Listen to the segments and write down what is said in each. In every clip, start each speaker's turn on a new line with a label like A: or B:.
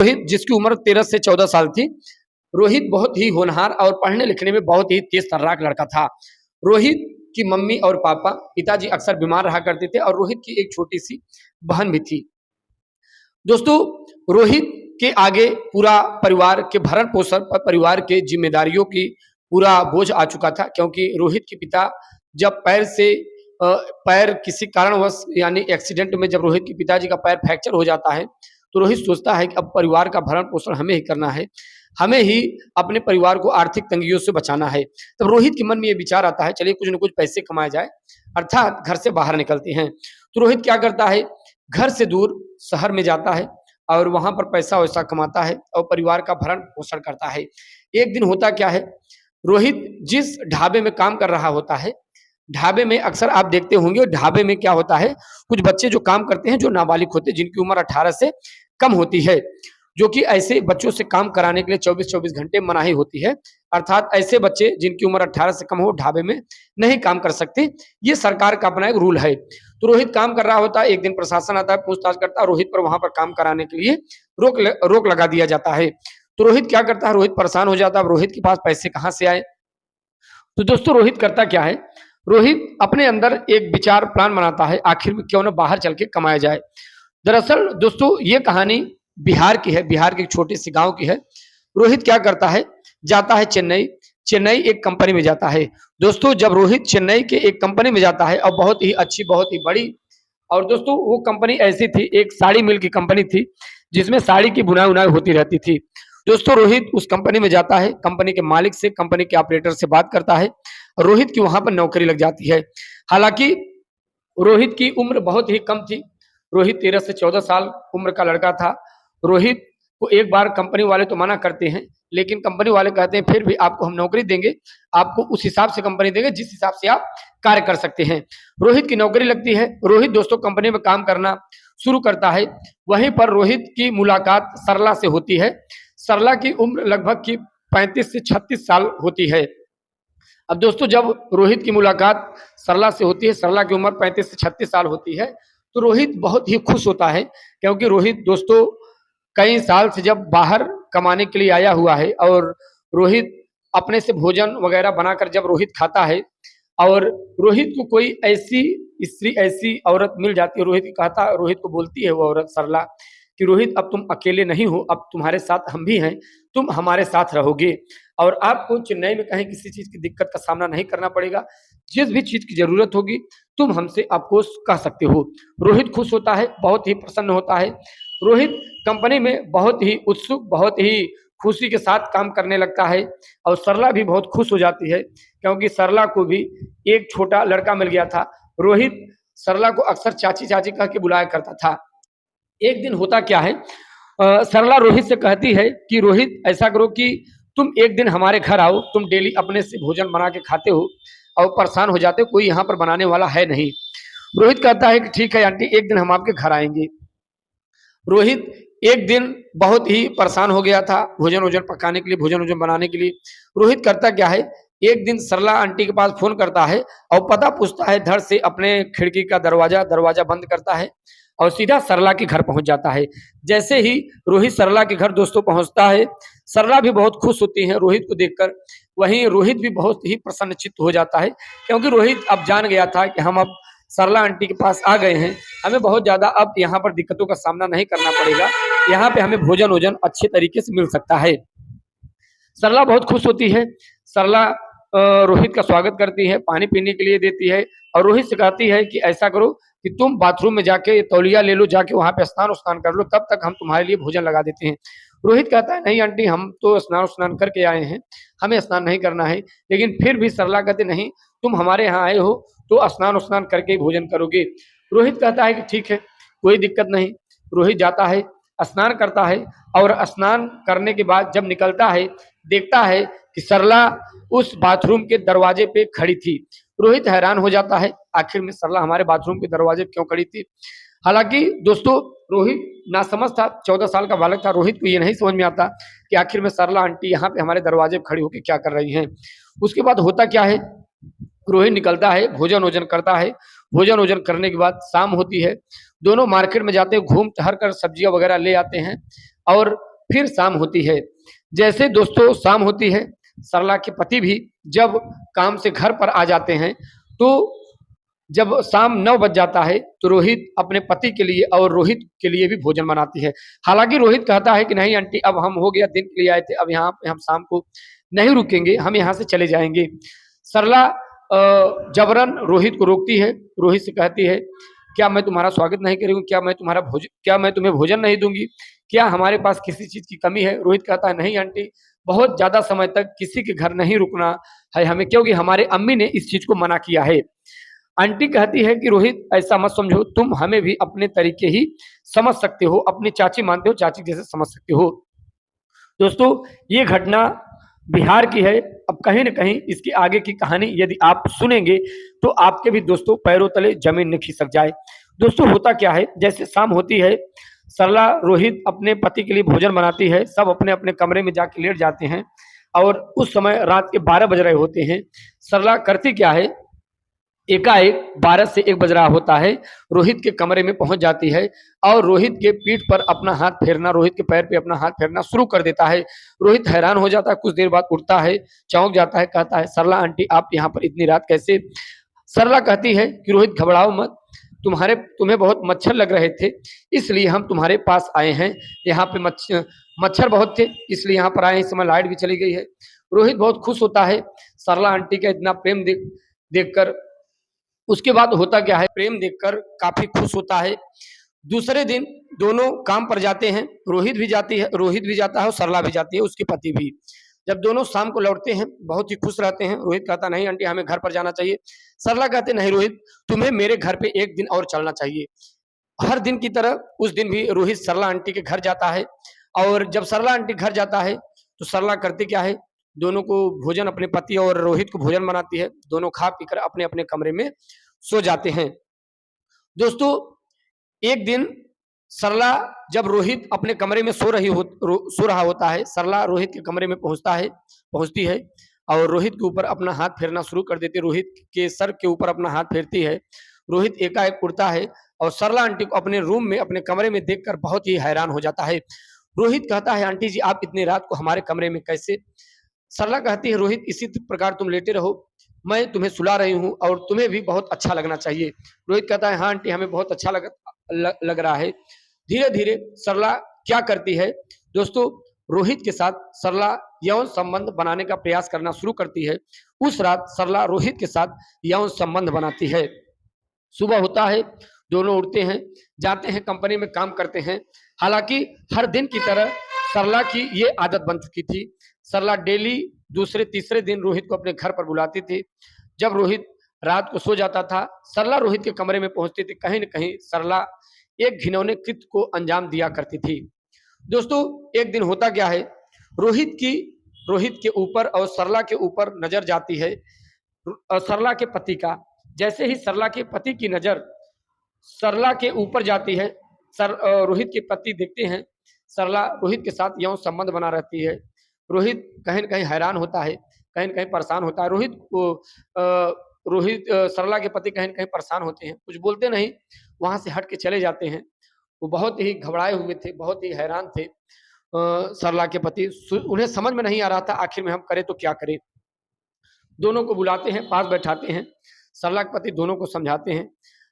A: रोहित, जिसकी उम्र 13 से 14 साल थी। रोहित बहुत ही होनहार और पढ़ने लिखने में बहुत ही तेज तर्राक लड़का था। रोहित की मम्मी और पापा, पिताजी अक्सर बीमार रहा करते थे और रोहित की एक छोटी सी बहन भी थी। दोस्तों, रोहित के आगे पूरा परिवार के भरण पोषण पर परिवार के जिम्मेदारियों की पूरा बोझ आ चुका था, क्योंकि रोहित के पिता जब पैर किसी कारणवश यानी एक्सीडेंट में जब रोहित के पिताजी का पैर फ्रैक्चर हो जाता है, तो रोहित सोचता है कि अब परिवार का भरण पोषण हमें ही करना है, हमें ही अपने परिवार को आर्थिक तंगियों से बचाना है। तब रोहित के मन में ये विचार आता है, चलिए कुछ न कुछ पैसे कमाए जाए, अर्थात घर से बाहर निकलते हैं। तो रोहित क्या करता है, घर से दूर शहर में जाता है और वहां पर पैसा वैसा कमाता है और परिवार का भरण पोषण करता है। एक दिन होता क्या है, रोहित जिस ढाबे में काम कर रहा होता है, ढाबे में अक्सर आप देखते होंगे, ढाबे में क्या होता है, कुछ बच्चे जो काम करते हैं जो नाबालिग होते हैं, जिनकी उम्र 18 से कम होती है, जो कि ऐसे बच्चों से काम कराने के लिए 24-24 घंटे मनाही होती है। अर्थात ऐसे बच्चे जिनकी उम्र 18 से कम हो ढाबे में नहीं काम कर सकते, ये सरकार का अपना एक रूल है। तो रोहित काम कर रहा होता है, एक दिन प्रशासन आता है, पूछताछ करता है, रोहित पर वहां पर काम कराने के लिए रोक लगा दिया जाता है। तो रोहित क्या करता है, रोहित परेशान हो जाता है, रोहित के पास पैसे कहाँ से आए। तो दोस्तों, रोहित करता क्या है, रोहित अपने अंदर एक विचार प्लान बनाता है, आखिर में क्यों ना बाहर चल के कमाया जाए। दरअसल दोस्तों, ये कहानी बिहार की है, बिहार के एक छोटे से गांव की है। रोहित क्या करता है, जाता है चेन्नई एक कंपनी में जाता है। दोस्तों, जब रोहित चेन्नई के एक कंपनी में जाता है और बहुत ही अच्छी, बहुत ही बड़ी, और दोस्तों वो कंपनी ऐसी थी, एक साड़ी मिल की कंपनी थी, जिसमें साड़ी की बुनाई उनाई होती रहती थी। दोस्तों, रोहित उस कंपनी में जाता है, कंपनी के मालिक से, कंपनी के ऑपरेटर से बात करता है, रोहित की वहां पर नौकरी लग जाती है। हालांकि रोहित की उम्र बहुत ही कम थी, रोहित 13 से 14 साल उम्र का लड़का था। रोहित को एक बार कंपनी वाले तो मना करते हैं, लेकिन कंपनी वाले कहते हैं फिर भी आपको हम नौकरी देंगे, आपको उस हिसाब से कंपनी देंगे जिस हिसाब से आप कार्य कर सकते हैं। रोहित की नौकरी लगती है। रोहित दोस्तों कंपनी में काम करना शुरू करता है। वहीं पर रोहित की मुलाकात सरला से होती है। सरला की उम्र लगभग की 35 से 36 साल होती है। अब दोस्तों, जब रोहित की मुलाकात सरला से होती है, सरला की उम्र 35 से 36 साल होती है, तो रोहित बहुत ही खुश होता है, क्योंकि रोहित दोस्तों कई साल से जब बाहर कमाने के लिए आया हुआ है, और रोहित अपने से भोजन वगैरह बनाकर जब रोहित खाता है, और रोहित को कोई ऐसी स्त्री, ऐसी औरत मिल जाती है, रोहित को बोलती है वो औरत सरला कि रोहित, अब तुम अकेले नहीं हो, अब तुम्हारे साथ हम भी हैं, तुम हमारे साथ रहोगे और आपको चेन्नई में कहीं किसी चीज की दिक्कत का सामना नहीं करना पड़ेगा, जिस भी चीज की जरूरत होगी तुम हमसे आपको कह सकते हो। रोहित खुश होता है, बहुत ही प्रसन्न होता है। रोहित कंपनी में बहुत ही उत्सुक, बहुत ही खुशी के साथ काम करने लगता है, और सरला भी बहुत खुश हो जाती है, क्योंकि सरला को भी एक छोटा लड़का मिल गया था। रोहित सरला को अक्सर चाची चाची कह के बुलाया करता था। एक दिन होता क्या है, सरला रोहित से कहती है कि रोहित, ऐसा करो कि तुम एक दिन हमारे घर आओ, तुम डेली अपने से भोजन बना के खाते हो और परेशान हो जाते हो, कोई यहाँ पर बनाने वाला है नहीं। रोहित कहता है कि ठीक है आंटी, एक दिन हम आपके घर आएंगे। रोहित एक दिन बहुत ही परेशान हो गया था भोजन वोजन पकाने के लिए, भोजन वोजन बनाने के लिए। रोहित करता क्या है, एक दिन सरला आंटी के पास फोन करता है और पता पूछता है, धड़ से अपने खिड़की का दरवाजा बंद करता है और सीधा सरला के घर पहुंच जाता है। जैसे ही रोहित सरला के घर दोस्तों पहुंचता है, सरला भी बहुत खुश होती है रोहित को देखकर। वहीं रोहित भी बहुत ही प्रसन्नचित्त हो जाता है, क्योंकि रोहित अब जान गया था कि हम अब सरला आंटी के पास आ गए हैं, हमें बहुत ज्यादा अब यहाँ पर दिक्कतों का सामना नहीं करना पड़ेगा, यहाँ पे हमें भोजन वोजन अच्छे तरीके से मिल सकता है। सरला बहुत खुश होती है। सरला रोहित का स्वागत करती है, पानी पीने के लिए देती है और रोहित से कहती है कि ऐसा करो कि तुम बाथरूम में जाके तौलिया ले लो, जाके वहां पे स्नान कर लो, तब तक हम तुम्हारे लिए भोजन लगा देते हैं। रोहित कहता है, नहीं आंटी, हम तो स्नान करके आए हैं, हमें स्नान नहीं करना है। लेकिन फिर भी सरला कहते, नहीं, तुम हमारे यहाँ आए हो तो स्नान करके ही भोजन करोगे। रोहित कहता है कि ठीक है, कोई दिक्कत नहीं। रोहित जाता है, स्नान करता है, और स्नान करने के बाद जब निकलता है, देखता है कि सरला उस बाथरूम के दरवाजे पे खड़ी थी। रोहित हैरान हो जाता है, आखिर में सरला हमारे बाथरूम के दरवाजे पे क्यों खड़ी थी। हालांकि दोस्तों, रोहित नासमझ था, 14 साल का बालक था। रोहित को ये नहीं समझ में आता कि आखिर में सरला आंटी यहाँ पे हमारे दरवाजे पे खड़ी होकर क्या कर रही हैं। उसके बाद होता क्या है, रोहित निकलता है, भोजन वोजन करता है। भोजन वोजन करने के बाद शाम होती है, दोनों मार्केट में जाते हैं, घूम टहर कर सब्जियां वगैरह ले आते हैं, और फिर शाम होती है। जैसे दोस्तों शाम होती है, सरला के पति भी जब काम से घर पर आ जाते हैं, तो जब शाम 9 बज जाता है, तो रोहित अपने पति के लिए और रोहित के लिए भी भोजन बनाती है। हालाँकि रोहित कहता है कि नहीं आंटी, अब हम हो गया, दिन के लिए आए थे, अब यहाँ पे हम शाम को नहीं रुकेंगे, हम यहाँ से चले जाएँगे। सरला जबरन रोहित को रोकती है, रोहित से कहती है, क्या मैं तुम्हारा स्वागत नहीं करूँगी? क्या मैं तुम्हें भोजन नहीं दूँगी? क्या हमारे पास किसी चीज़ की कमी है? रोहित कहता है, नहीं आंटी, बहुत ज़्यादा समय तक किसी के घर नहीं रुकना है हमें, क्योंकि हमारे अम्मी ने इस चीज़ को मना किया है। आंटी कहती है कि रोहित, ऐसा मत समझो, तुम हमें भी अपने तरीके ही समझ सकते हो, अपनी चाची मानते हो, चाची जैसे समझ सकते हो। दोस्तों, ये घटना बिहार की है। अब कहीं न कहीं इसकी आगे की कहानी यदि आप सुनेंगे, तो आपके भी दोस्तों पैरों तले ज़मीन न खिसक जाए। दोस्तों, होता क्या है, जैसे शाम होती है, सरला रोहित अपने पति के लिए भोजन बनाती है, सब अपने-अपने कमरे में जाके लेट जाते हैं और उस समय रात के 12 बज रहे होते हैं। सरला करती क्या है, एकाएक 12 से 1 बज रहा होता है, रोहित के कमरे में पहुँच जाती है और रोहित के पीठ पर अपना हाथ फेरना, रोहित के पैर पे अपना हाथ फेरना शुरू कर देता है। रोहित हैरान हो जाता है, कुछ देर बाद उठता है, चौंक जाता है, कहता है, सरला आंटी, आप यहाँ पर इतनी रात कैसे? सरला कहती है कि रोहित, घबराओ मत, तुम्हें बहुत मच्छर लग रहे थे, इसलिए हम तुम्हारे पास आए हैं। यहाँ पे मच्छर बहुत थे, इसलिए यहाँ पर आए हैं, इस समय लाइट भी चली गई है। रोहित बहुत खुश होता है सरला आंटी का इतना प्रेम देखकर। उसके बाद होता क्या है, प्रेम देखकर काफ़ी खुश होता है। दूसरे दिन दोनों काम पर जाते हैं, रोहित भी जाता है और सरला भी जाती है, उसके पति भी। जब दोनों शाम को लौटते हैं, बहुत ही खुश रहते हैं। रोहित कहता, नहीं आंटी, हमें घर पर जाना चाहिए। सरला कहते, नहीं रोहित, तुम्हें मेरे घर पे एक दिन और चलना चाहिए। हर दिन की तरह उस दिन भी रोहित सरला आंटी के घर जाता है और जब सरला आंटी घर जाता है, तो सरला करती क्या है, दोनों को भोजन, अपने पति और रोहित को भोजन बनाती है। दोनों खा पीकर अपने-अपने कमरे में सो जाते हैं। दोस्तों, एक दिन सरला, जब रोहित अपने कमरे में सो रहा होता है, सरला रोहित के कमरे में पहुँचती है और रोहित के ऊपर अपना हाथ फेरना शुरू कर देती है। रोहित के सर के ऊपर अपना हाथ फेरती है। रोहित एकाएक उठता है और सरला आंटी को अपने रूम में, अपने कमरे में देखकर बहुत ही हैरान हो जाता है। रोहित कहता है, आंटी जी, आप इतनी रात को हमारे कमरे में कैसे? सरला कहती है, रोहित, इसी प्रकार तुम लेटे रहो, मैं तुम्हें सुला रही हूँ और तुम्हें भी बहुत अच्छा लगना चाहिए। रोहित कहता है, हाँ आंटी, हमें बहुत अच्छा लग रहा है। धीरे-धीरे सरला क्या करती है दोस्तों, रोहित के साथ सरला यौन संबंध बनाने का प्रयास करना शुरू करती है। उस रात सरला रोहित के साथ यौन संबंध बनाती है। सुबह होता है, दोनों उठते हैं, जाते हैं कंपनी में काम करते हैं। हालाँकि हर दिन की तरह सरला की ये आदत बन चुकी थी। सरला डेली दूसरे तीसरे दिन रोहित को अपने घर पर बुलाती थी। जब रोहित रात को सो जाता था, सरला रोहित के कमरे में पहुँचती थी। कहीं न कहीं सरला एक घिनौने कृत्य को अंजाम दिया करती थी। दोस्तों, एक दिन होता क्या है, रोहित के ऊपर और सरला के ऊपर नज़र जाती है सरला के पति का। जैसे ही सरला के पति की नज़र सरला के ऊपर जाती है, रोहित के पति देखते हैं सरला रोहित के साथ यौन संबंध बना रहती है। रोहित कहीं न कहीं हैरान होता है, कहीं न कहीं परेशान होता है। सरला के पति कहीं न कहीं परेशान होते हैं, कुछ बोलते नहीं, वहाँ से हट के चले जाते हैं। वो बहुत ही घबराए हुए थे, बहुत ही हैरान थे। सरला के पति, उन्हें समझ में नहीं आ रहा था आखिर में हम करें तो क्या करें? दोनों को बुलाते हैं, पास बैठाते हैं। सरला के पति दोनों को समझाते हैं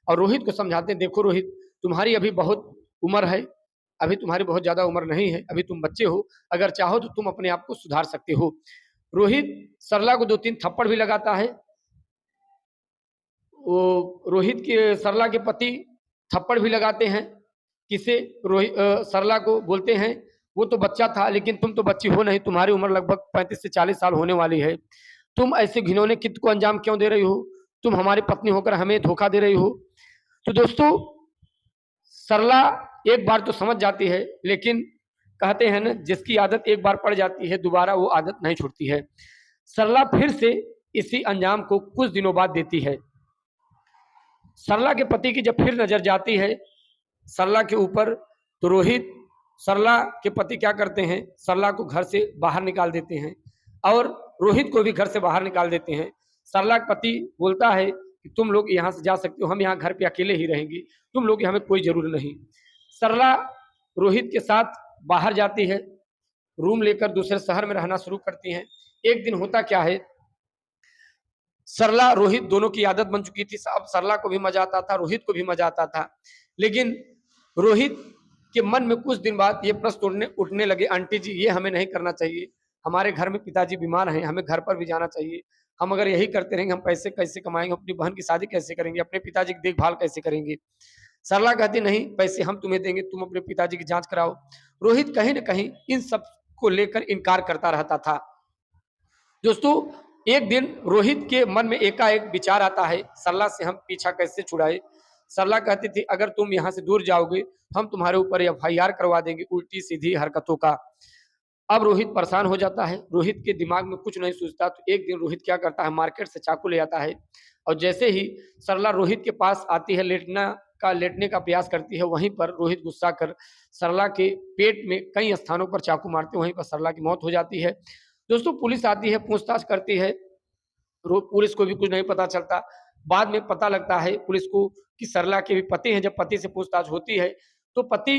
A: और रोहित को समझाते हैं, देखो रोहित, तुम्हारी अभी बहुत उम्र है, अभी तुम्हारी बहुत ज़्यादा उम्र नहीं है, अभी तुम बच्चे हो, अगर चाहो तो तुम अपने आप को सुधार सकते हो। रोहित सरला को 2-3 थप्पड़ भी लगाता है। सरला के पति थप्पड़ भी लगाते हैं। सरला को बोलते हैं, वो तो बच्चा था, लेकिन तुम तो बच्ची हो नहीं, तुम्हारी उम्र लगभग 35 से 40 साल होने वाली है। तुम ऐसे घिनौने कृत्य को अंजाम क्यों दे रही हो? तुम हमारी पत्नी होकर हमें धोखा दे रही हो। तो दोस्तों, सरला एक बार तो समझ जाती है, लेकिन कहते हैं ना, जिसकी आदत एक बार पड़ जाती है, दोबारा वो आदत नहीं छूटती है। सरला फिर से इसी अंजाम को कुछ दिनों बाद देती है। सरला के पति की जब फिर नज़र जाती है सरला के ऊपर, तो रोहित सरला के पति क्या करते हैं, सरला को घर से बाहर निकाल देते हैं और रोहित को भी घर से बाहर निकाल देते हैं। सरला का पति बोलता है कि तुम लोग यहाँ से जा सकते हो, हम यहाँ घर पे अकेले ही रहेंगे, तुम लोग की हमें कोई ज़रूरत नहीं। सरला रोहित के साथ बाहर जाती है रूम लेकर दूसरे शहर में रहना शुरू करती हैं। एक दिन होता क्या है, सरला रोहित दोनों की आदत बन चुकी थी। अब सरला को भी मजा आता था, रोहित को भी मजा आता था। लेकिन रोहित के मन में कुछ दिन बाद ये प्रश्न उठने लगे, आंटी जी ये हमें नहीं करना चाहिए, हमारे घर में पिताजी बीमार हैं, हमें घर पर भी जाना चाहिए। हम अगर यही करते रहेंगे हम पैसे कैसे कमाएंगे, अपनी बहन की शादी कैसे करेंगे, अपने पिताजी की देखभाल कैसे करेंगे। सरला कहती नहीं, पैसे हम तुम्हें देंगे, तुम अपने पिताजी की जांच कराओ। रोहित कहीं ना कहीं इन सब को लेकर इनकार करता रहता था। दोस्तों एक दिन रोहित के मन में एकाएक विचार आता है, सरला से हम पीछा कैसे छुड़ाए। सरला कहती थी अगर तुम यहाँ से दूर जाओगे हम तुम्हारे ऊपर एफआईआर करवा देंगे उल्टी सीधी हरकतों का। अब रोहित परेशान हो जाता है, रोहित के दिमाग में कुछ नहीं सूझता। तो एक दिन रोहित क्या करता है, मार्केट से चाकू ले आता है और जैसे ही सरला रोहित के पास आती है, लेटने का प्रयास करती है, वहीं पर रोहित गुस्सा कर सरला के पेट में कई स्थानों पर चाकू मारते, वहीं पर सरला की मौत हो जाती है। दोस्तों पुलिस आती है, पूछताछ करती है, पुलिस को भी कुछ नहीं पता चलता। बाद में पता लगता है पुलिस को कि सरला के भी पति हैं। जब पति से पूछताछ होती है तो पति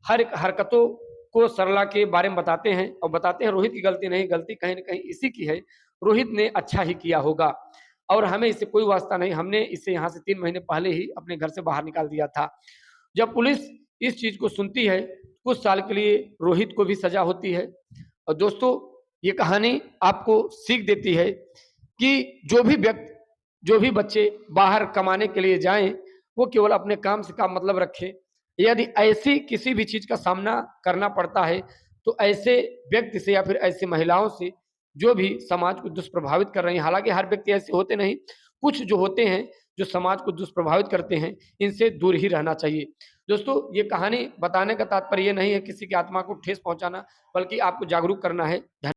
A: हर एक हरकतों को सरला के बारे में बताते हैं और बताते हैं रोहित की गलती नहीं, गलती कहीं ना कहीं इसी की है, रोहित ने अच्छा ही किया होगा और हमें इससे कोई वास्ता नहीं, हमने इसे यहाँ से 3 महीने पहले ही अपने घर से बाहर निकाल दिया था। जब पुलिस इस चीज को सुनती है, कुछ साल के लिए रोहित को भी सजा होती है। और दोस्तों ये कहानी आपको सीख देती है कि जो भी बच्चे बाहर कमाने के लिए जाएं वो केवल अपने काम से काम मतलब रखें। यदि ऐसी किसी भी चीज का सामना करना पड़ता है तो ऐसे व्यक्ति से या फिर ऐसी महिलाओं से जो भी समाज को दुष्प्रभावित कर रही हैं, हालांकि हर व्यक्ति ऐसे होते नहीं, कुछ जो होते हैं जो समाज को दुष्प्रभावित करते हैं, इनसे दूर ही रहना चाहिए। दोस्तों ये कहानी बताने का तात्पर्य ये नहीं है किसी की आत्मा को ठेस पहुंचाना, बल्कि आपको जागरूक करना है।